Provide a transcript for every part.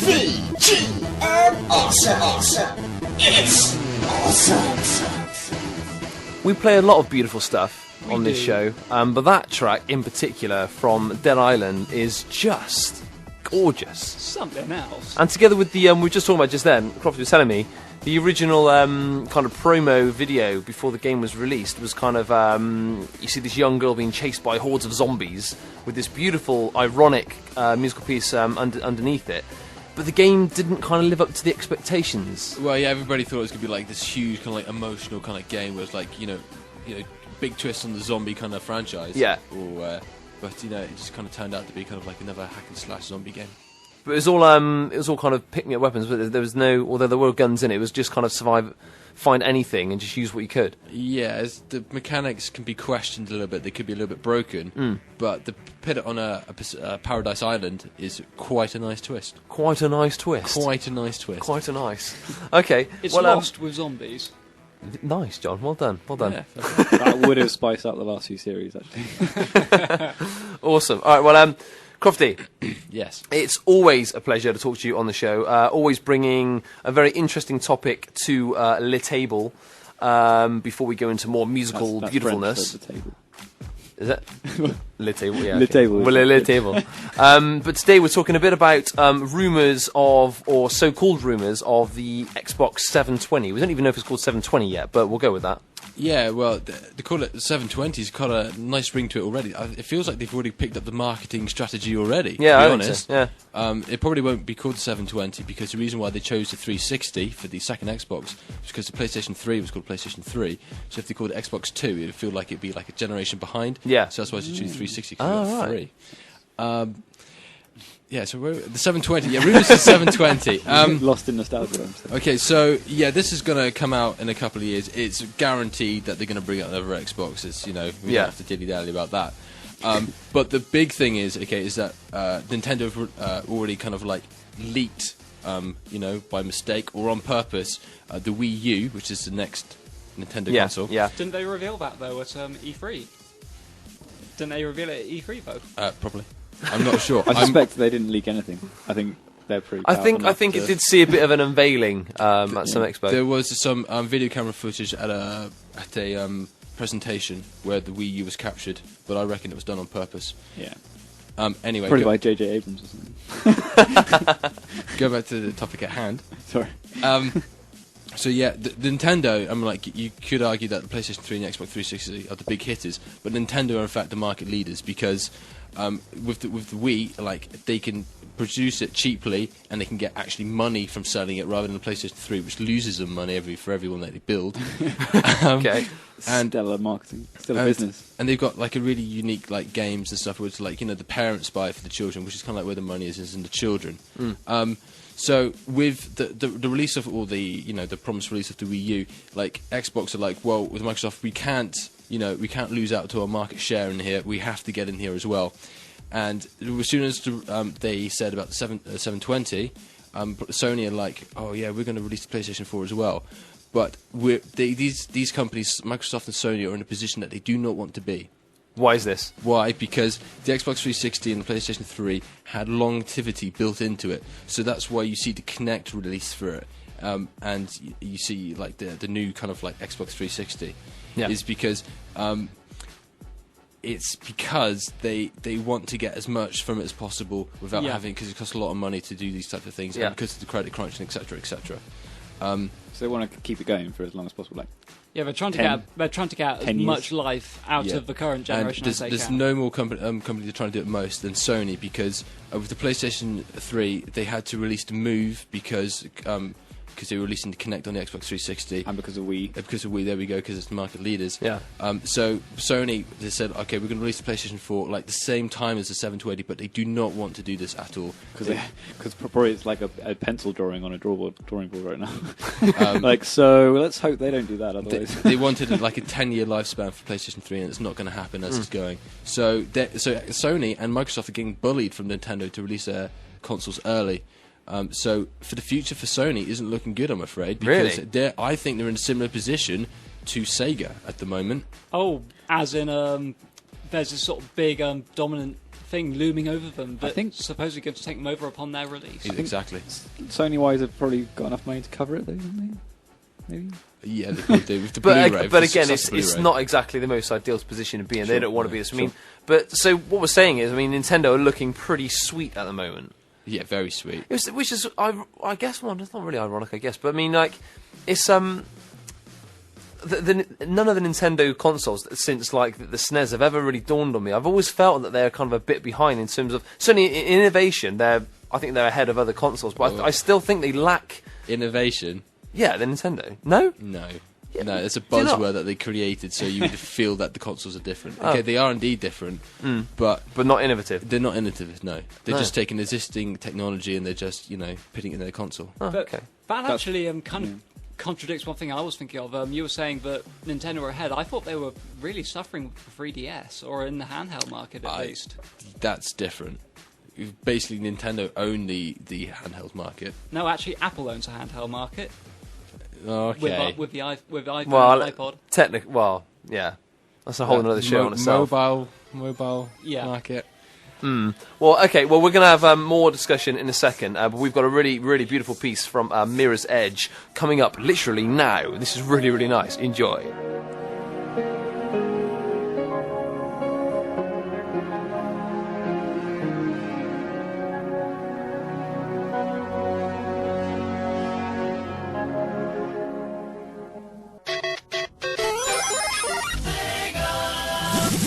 VGM awesome. It's awesome. We play a lot of beautiful stuff on this show, but that track in particular from Dead Island is just gorgeous. Something else. And together with the, we were just talking about just then, Crofty was telling me, the original kind of promo video before the game was released was kind of, you see this young girl being chased by hordes of zombies with this beautiful, ironic musical piece underneath it. But the game didn't kind of live up to the expectations. Well, yeah, everybody thought it was going to be like this huge kind of like emotional kind of game where it's like, you know, big twist on the zombie kind of franchise. Yeah. Or, but, you know, it just kind of turned out to be kind of like another hack and slash zombie game. But it was all kind of picking up weapons, but there was no, although there were guns in it, it was just kind of survive, find anything and just use what you could. Yeah, the mechanics can be questioned a little bit. They could be a little bit broken, but the pit on a Paradise Island is quite a nice twist. Quite a nice twist. Quite a nice twist. Quite a nice. Okay. It's well, lost with zombies. Nice, John. Well done. Well done. Yeah, That would have spiced up the last few series, actually. Awesome. All right. Well, Crofty. Yes. It's always a pleasure to talk to you on the show. Always bringing a very interesting topic to Le Table before we go into more musical That's beautifulness. French for the table. Is that Le Table? Yeah. Le Table. Well, Le Table. But today we're talking a bit about rumours of, or so-called rumours of the Xbox 720. We don't even know if it's called 720 yet, but we'll go with that. Yeah, well, they call it 720's got a nice ring to it already. It feels like they've already picked up the marketing strategy already, Yeah, to be I honest. think so, yeah. It probably won't be called the 720 because the reason why they chose the 360 for the second Xbox was because the PlayStation 3 was called PlayStation 3. So if they called it Xbox 2, it would feel like it'd be like a generation behind. Yeah. So that's why they choose 360 because Oh, right. 3. Yeah, so the 720. Yeah, rumors for 720. Lost in nostalgia. I'm saying. Okay, so yeah, this is going to come out in a couple of years. It's guaranteed that they're going to bring out another Xbox. It's, you know, we don't have to dilly-dally about that. But the big thing is, okay, is that Nintendo have already kind of like leaked, you know, by mistake or on purpose, the Wii U, which is the next Nintendo console. Yeah. Didn't they reveal that, though, at E3? Didn't they reveal it at E3, though? Probably. I'm not sure. I suspect they didn't leak anything. I think they're pretty. I think it did see a bit of an unveiling at some expo. There was some video camera footage at a presentation where the Wii U was captured, but I reckon it was done on purpose. Yeah. Anyway, Probably by J.J. Abrams or something. go back to the topic at hand. Sorry. So yeah, the Nintendo. I mean, like you could argue that the PlayStation 3 and the Xbox 360 are the big hitters, but Nintendo are in fact the market leaders because with the Wii, like they can produce it cheaply and they can get actually money from selling it rather than the PlayStation 3, which loses them money for everyone that they build. Okay. And stellar marketing, stellar business. And they've got like a really unique like games and stuff where it's like, you know, the parents buy it for the children, which is kind of like where the money is in the children. So with the release of all the, you know, the promised release of the Wii U, like Xbox are like, well, with Microsoft we can't lose out to our market share in here. We have to get in here as well. And as soon as they said about the 720, Sony are like, oh yeah, we're going to release the PlayStation 4 as well. But these companies, Microsoft and Sony, are in a position that they do not want to be. Why is this? Why? Because the Xbox 360 and the PlayStation 3 had longevity built into it. So that's why you see the Kinect release for it. And you see like the new kind of like Xbox 360 is because it's because they want to get as much from it as possible without having, because it costs a lot of money to do these types of things, and because of the credit crunch and etc. etc. So they want to keep it going for as long as possible. Like they're trying to get as much life out of the current generation and as they there's can. no more company that are trying to do it most than Sony, because with the PlayStation 3 they had to release the Move because they were releasing the Kinect on the Xbox 360. And because of Wii. Because of Wii, there we go, because it's the market leaders. Yeah. So Sony, they said, okay, we're going to release the PlayStation 4 like the same time as the 720, but they do not want to do this at all. Because probably it's like a pencil drawing on a drawing board right now. So let's hope they don't do that, otherwise. They wanted like a 10-year lifespan for PlayStation 3, and it's not going to happen as it's going. So Sony and Microsoft are getting bullied from Nintendo to release their consoles early. So for the future for Sony isn't looking good, I'm afraid. Because I think they're in a similar position to Sega at the moment. Oh, as in there's this sort of big dominant thing looming over them I that think- supposedly going to take them over upon their release. Exactly. Sony-wise, have probably got enough money to cover it, though, haven't they? Maybe. Yeah, they could do with the But, Blu-ray. but with the again, it's Blu-ray. not exactly the most ideal position to be in. They Sure, don't want to be no, this. I mean, but so what we're saying is, I mean, Nintendo are looking pretty sweet at the moment. Yeah, very sweet. Which is, I guess, well, it's not really ironic, I guess, but I mean, like, it's none of the Nintendo consoles since like the SNES have ever really dawned on me. I've always felt that they're kind of a bit behind in terms of certainly in innovation. I think they're ahead of other consoles, but I still think they lack Innovation? Yeah, the Nintendo. No? No. Yeah, No, it's a do you not? buzzword that they created so you would feel that the consoles are different. Oh. Okay, they are indeed different, but But not innovative. they're not innovative, no. They're No. just taking existing technology and they're just, putting it in their console. Oh, But okay. that That's- actually kind of contradicts one thing I was thinking of. You were saying that Nintendo were ahead. I thought they were really suffering for 3DS, or in the handheld market at least. That's different. Basically, Nintendo own the handheld market. No, actually, Apple owns a handheld market Okay. with the iPhone Well, and iPod. Well, yeah. That's a whole other show on itself. Mobile Yeah. market. Well, okay. Well, we're going to have more discussion in a second, but we've got a really, really beautiful piece from Mirror's Edge coming up literally now. This is really, really nice. Enjoy.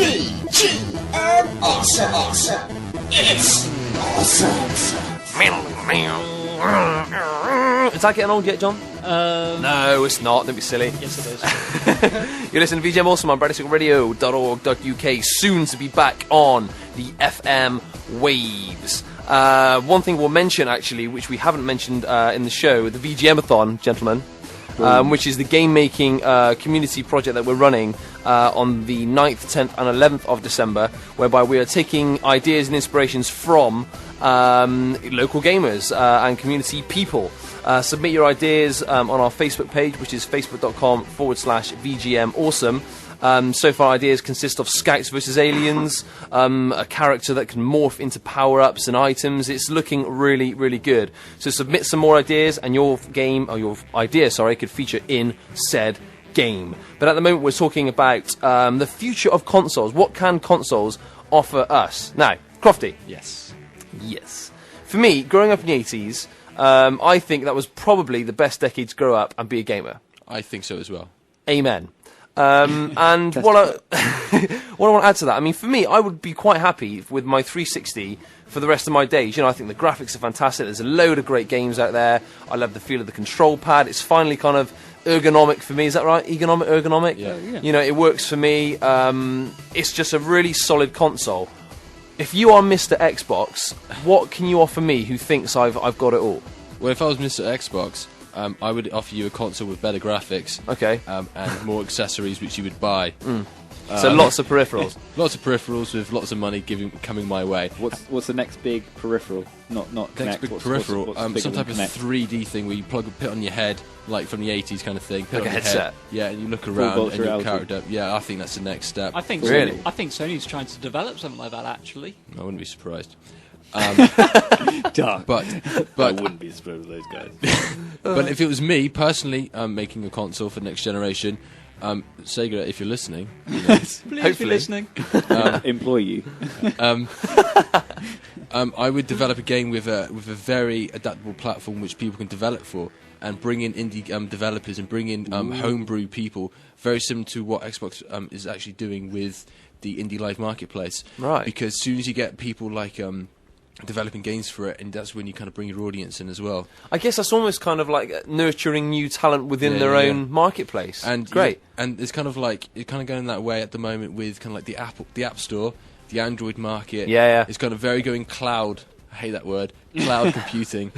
VGM awesome, awesome. It's awesome. Is that getting old yet, John? No, it's not. Don't be silly. Yes, it is. You're listening to VGM Awesome on BradisticRadio.org.uk, soon to be back on the FM waves. One thing we'll mention, actually, which we haven't mentioned in the show, the VGM-a-thon, gentlemen, which is the game-making community project that we're running on the 9th, 10th and 11th of December, whereby we are taking ideas and inspirations from local gamers and community people. Submit your ideas on our Facebook page, which is facebook.com/VGM Awesome. So far, ideas consist of Scouts versus Aliens, a character that can morph into power-ups and items. It's looking really, really good. So submit some more ideas, and your game, or your idea, sorry, could feature in said game. But at the moment, we're talking about the future of consoles. What can consoles offer us? Now, Crofty. Yes. Yes. For me, growing up in the 80s, I think that was probably the best decade to grow up and be a gamer. I think so as well. Amen. And what I want to add to that, I mean, for me, I would be quite happy with my 360 for the rest of my days. You know, I think the graphics are fantastic. There's a load of great games out there. I love the feel of the control pad. It's finally kind of ergonomic for me. Is that right? Ergonomic? Yeah. You know, it works for me. It's just a really solid console. If you are Mr. Xbox, what can you offer me who thinks I've got it all? Well, if I was Mr. Xbox, I would offer you a console with better graphics. Okay. And more accessories which you would buy. So lots of peripherals. Lots of peripherals with lots of money coming my way. What's the next big peripheral? Not Next Kinect. big What's peripheral, bigger some than type of Kinect? 3D thing where you put on your head, like from the 80s kind of thing. Put Like on a your headset? Head. Yeah, and you look around virtual and your reality. character. Yeah, I think that's the next step. I think Really? I think Sony's trying to develop something like that. Actually, I wouldn't be surprised. Dark. But I wouldn't be surprised with those guys. but if it was me personally making a console for next generation, Sega, if you're listening, please be Hopefully. listening. Employ you. I would develop a game with a very adaptable platform which people can develop for, and bring in indie developers and bring in homebrew people, very similar to what Xbox is actually doing with the indie live marketplace. Right. Because as soon as you get people like developing games for it, and that's when you kind of bring your audience in as well. I guess that's almost kind of like nurturing new talent within Yeah, their yeah, own marketplace. And great. and it's kind of going that way at the moment with kind of like the App Store, the Android market. Yeah. It's kind of very going cloud. I hate that word. Cloud computing.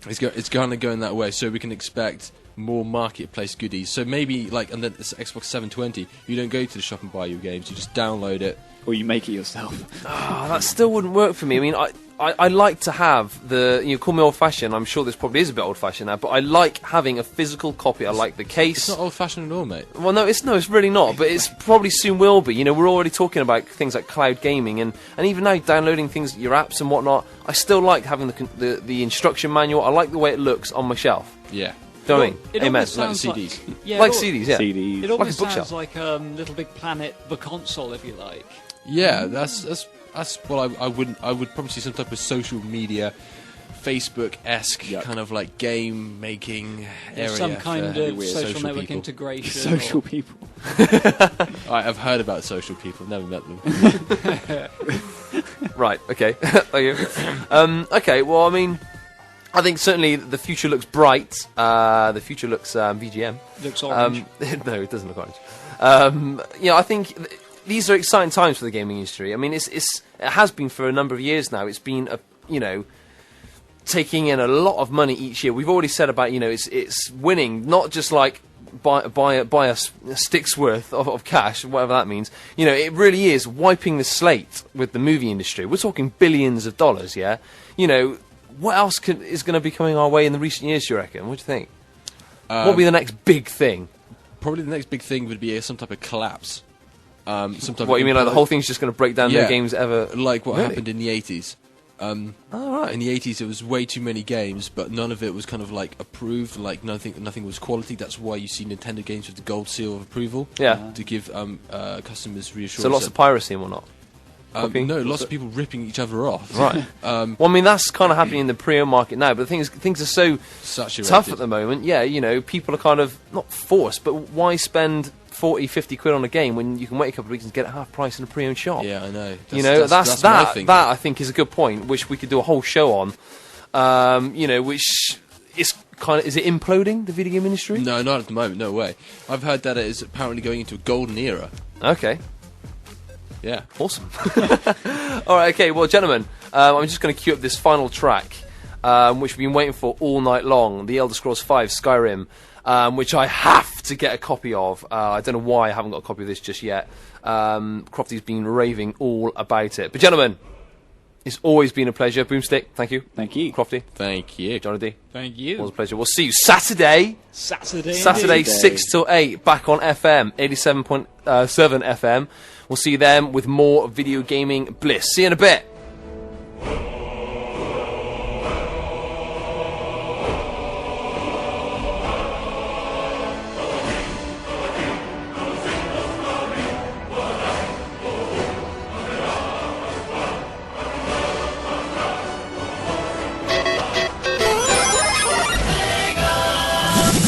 It's kind of going that way, so we can expect more marketplace goodies. So maybe like on the Xbox 720, you don't go to the shop and buy your games. You just download it. Or you make it yourself. That still wouldn't work for me. I mean, I like to have call me old-fashioned, I'm sure this probably is a bit old-fashioned now, but I like having a physical copy. I like the case. It's not old-fashioned at all, mate. Well, no, it's really not, but it's probably soon will be. We're already talking about things like cloud gaming, and even now downloading things, your apps and whatnot. I still like having the instruction manual. I like the way it looks on my shelf. Yeah. Do you know what I mean? It Amen. almost Like sounds CDs. Yeah, Like CDs, yeah. CDs. It almost Like a bookshelf. sounds like Little Big Planet, the console, if you like. Yeah, that's what I would probably see some type of social media, Facebook-esque kind of like game making area. Some kind for of social network people. integration. Social people. I've heard about social people, never met them. Right, okay. Thank you. Okay, well, I mean, I think certainly the future looks bright. The future looks VGM. Looks orange. No, it doesn't look orange. I think these are exciting times for the gaming industry. I mean, it has been for a number of years now. It's been taking in a lot of money each year. We've already said about it's winning, not just like buy a stick's worth of cash, whatever that means. It really is wiping the slate with the movie industry. We're talking billions of dollars. Yeah, what else is going to be coming our way in the recent years? Do you reckon? What do you think? What will be the next big thing? Probably the next big thing would be some type of collapse. Some type What of you mean, like the whole thing's just going to break down? No games ever. Like what Really? happened in the 80s. Oh, right. In the 80s, there was way too many games, but none of it was kind of like approved. Like nothing was quality. That's why you see Nintendo games with the gold seal of approval. Yeah. To give customers reassurance. So lots of piracy and whatnot. Copying? No, lots of people ripping each other off. Right. Well, I mean, that's kind of happening in the pre-owned market now, but the thing is, things are so Saturated. tough at the moment. Yeah, people are kind of not forced, but why spend 40, 50 quid on a game when you can wait a couple of weeks and get it half price in a pre-owned shop? Yeah, I know. That's my thinking. that I think is a good point, which we could do a whole show on. Which is is it imploding, the video game industry? No, not at the moment. No way. I've heard that it is apparently going into a golden era. Okay. Yeah. Awesome. All right, okay, well, gentlemen, I'm just going to cue up this final track, which we've been waiting for all night long, The Elder Scrolls V Skyrim, which I have to get a copy of. I don't know why I haven't got a copy of this just yet. Crofty's been raving all about it. But, gentlemen, it's always been a pleasure. Boomstick, thank you. Thank you. Crofty. Thank you. Johnny D. Thank you. Always a pleasure. We'll see you Saturday, Saturday, 6 till 8, back on FM, 87.7 FM. We'll see you then with more video gaming bliss. See you in a bit.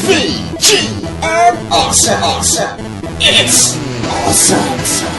VGM awesome. It's awesome.